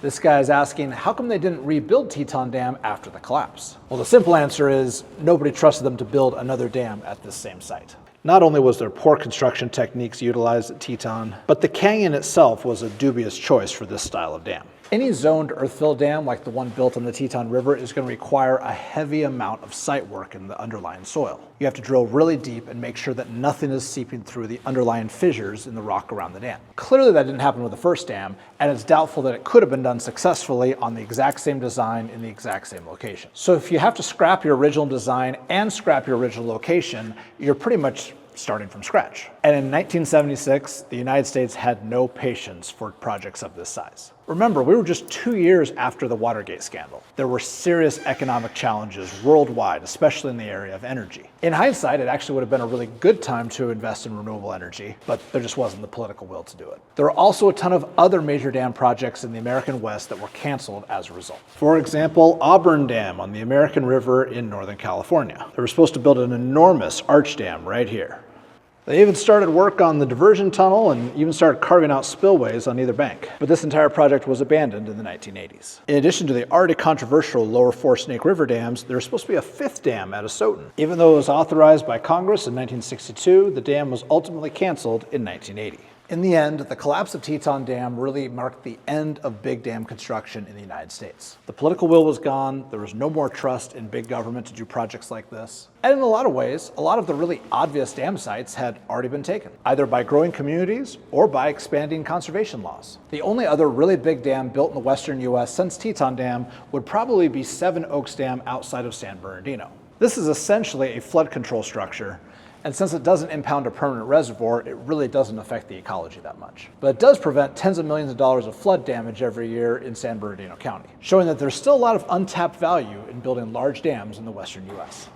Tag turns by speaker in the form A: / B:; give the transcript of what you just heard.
A: This guy is asking, how come they didn't rebuild Teton Dam after the collapse? Well, the simple answer is nobody trusted them to build another dam at this same site. Not only was there poor construction techniques utilized at Teton, but the canyon itself was a dubious choice for this style of dam. Any zoned earth-filled dam like the one built on the Teton River is going to require a heavy amount of site work in the underlying soil. You have to drill really deep and make sure that nothing is seeping through the underlying fissures in the rock around the dam. Clearly that didn't happen with the first dam, and it's doubtful that it could have been done successfully on the exact same design in the exact same location. So if you have to scrap your original design and scrap your original location, you're pretty much starting from scratch. And in 1976, the United States had no patience for projects of this size. Remember, we were just 2 years after the Watergate scandal. There were serious economic challenges worldwide, especially in the area of energy. In hindsight, it actually would have been a really good time to invest in renewable energy, but there just wasn't the political will to do it. There were also a ton of other major dam projects in the American West that were canceled as a result. For example, Auburn Dam on the American River in Northern California. They were supposed to build an enormous arch dam right here. They even started work on the diversion tunnel and even started carving out spillways on either bank. But this entire project was abandoned in the 1980s. In addition to the already controversial lower four Snake River dams, there was supposed to be a fifth dam at Asotin. Even though it was authorized by Congress in 1962, the dam was ultimately canceled in 1980. In the end, the collapse of Teton Dam really marked the end of big dam construction in the United States. The political will was gone, there was no more trust in big government to do projects like this. And in a lot of ways, a lot of the really obvious dam sites had already been taken, either by growing communities or by expanding conservation laws. The only other really big dam built in the western US since Teton Dam would probably be Seven Oaks Dam outside of San Bernardino. This is essentially a flood control structure, and since it doesn't impound a permanent reservoir, it really doesn't affect the ecology that much. But it does prevent tens of millions of dollars of flood damage every year in San Bernardino County, showing that there's still a lot of untapped value in building large dams in the western US.